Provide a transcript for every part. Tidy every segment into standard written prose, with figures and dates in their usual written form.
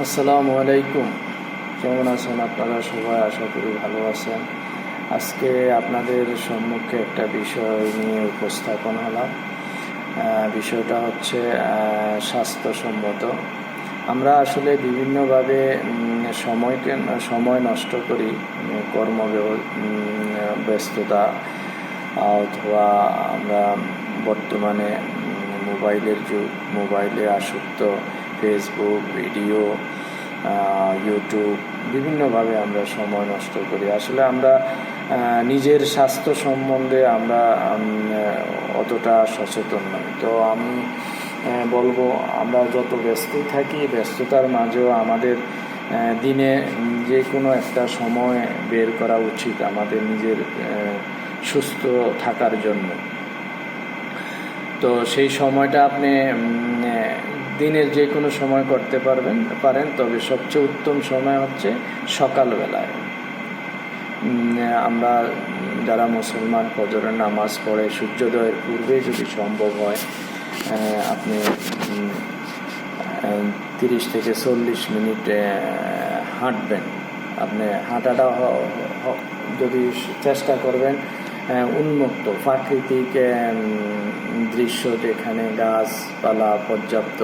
আসসালামু আলাইকুম। কেমন আছেন আপনারা সবাই? আশা করি ভালো আছেন। আজকে আপনাদের সম্মুখে একটা বিষয় নিয়ে উপস্থাপন হলাম। বিষয়টা হচ্ছে স্বাস্থ্যসম্মত। আমরা আসলে বিভিন্নভাবে সময় নষ্ট করি, ব্যস্ততা, অথবা আমরা বর্তমানে মোবাইলের যুগ, মোবাইলে আসক্ত, ফেসবুক, ভিডিও, ইউটিউব, বিভিন্নভাবে আমরা সময় নষ্ট করি। আসলে আমরা নিজের স্বাস্থ্য সম্বন্ধে আমরা অতটা সচেতন নই। তো আমি বলবো, আমরা যত ব্যস্তই থাকি, ব্যস্ততার মাঝেও আমাদের দিনে যে কোনো একটা সময় বের করা উচিত আমাদের নিজের সুস্থ থাকার জন্য। তো সেই সময়টা আপনি দিনের যে কোনো সময় করতে পারেন, তবে সবচেয়ে উত্তম সময় হচ্ছে সকালবেলায়। আমরা যারা মুসলমান ফজরের নামাজ পড়ে সূর্যোদয়ের পূর্বে যদি সম্ভব হয়, আপনি 30 থেকে 40 মিনিট হাঁটবেন। আপনি হাঁটাটা যদি চেষ্টা করবেন উন্মুক্ত প্রাকৃতিক দৃশ্য, যেখানে গাছপালা পর্যাপ্ত,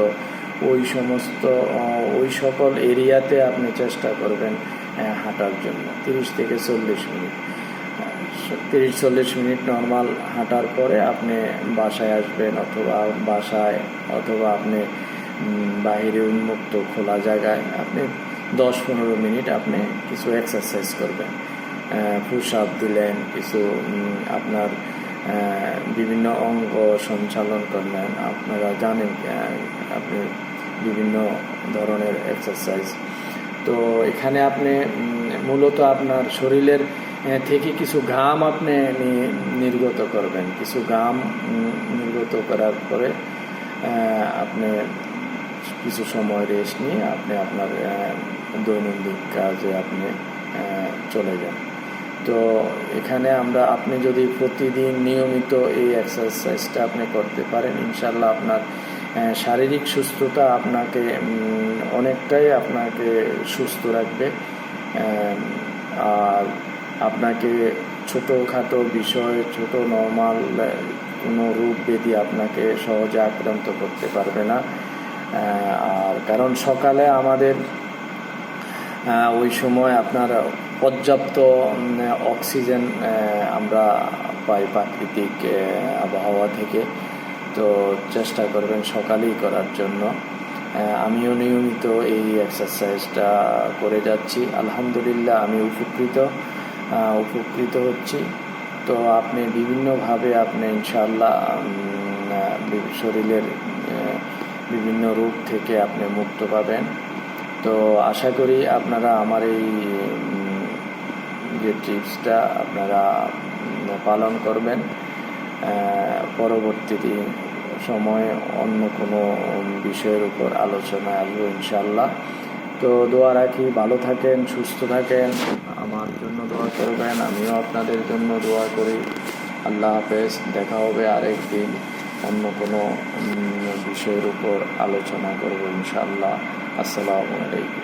ওই সকল এরিয়াতে আপনি চেষ্টা করবেন হাঁটার জন্য 30 থেকে 40 মিনিট। 30-40 মিনিট নর্মাল হাঁটার পরে আপনি বাসায় আসবেন, অথবা আপনি বাহিরে উন্মুক্ত খোলা জায়গায় আপনি 10-15 মিনিট আপনি কিছু এক্সারসাইজ করবেন। পুশ আপ দিলেন, কিছু আপনার বিভিন্ন অঙ্গ সঞ্চালন করলেন। আপনারা জানেন আপনি বিভিন্ন ধরনের এক্সারসাইজ। তো এখানে আপনি মূলত আপনার শরীরের থেকে কিছু ঘাম আপনি নির্গত করবেন। কিছু ঘাম নির্গত করার পরে আপনি কিছু সময় রেস্ট নিয়ে আপনি আপনার দৈনন্দিন কাজে আপনি চলে যান। তো এখানে আপনি যদি প্রতিদিন নিয়মিত এই এক্সারসাইজটা আপনি করতে পারেন, ইনশাল্লাহ আপনার শারীরিক সুস্থতা অনেকটাই আপনাকে সুস্থ রাখবে। আর আপনাকে ছোটোখাটো বিষয়, নর্মাল কোনো রোগ ব্যাধি আপনাকে সহজে আক্রান্ত করতে পারবে না। আর কারণ সকালে আমাদের ওই সময় আপনার পর্যাপ্ত অক্সিজেন আমরা পাই প্রাকৃতিক আবহাওয়া থেকে। তো চেষ্টা করবেন সকালেই করার জন্য। আমিও নিয়মিত এই এক্সারসাইজটা করে যাচ্ছি। আলহামদুলিল্লাহ আমি উপকৃত হচ্ছি। তো আপনি বিভিন্নভাবে আপনি ইনশাআল্লাহ শরীরের বিভিন্ন রোগ থেকে আপনি মুক্ত পাবেন। তো আশা করি আপনারা আমার এই যে টিপসটা আপনারা পালন করবেন। পরবর্তী সময়ে অন্য কোনো বিষয়ের উপর আলোচনায় আসবো ইনশাআল্লাহ। তো দোয়া রাখি, ভালো থাকেন, সুস্থ থাকেন, আমার জন্য দোয়া করবেন, আমিও আপনাদের জন্য দোয়া করি। আল্লাহ হাফেজ। দেখা হবে আরেকদিন অন্য কোনো বিষয়ের উপর আলোচনা করব ইনশাআল্লাহ। আসসালামু আলাইকুম।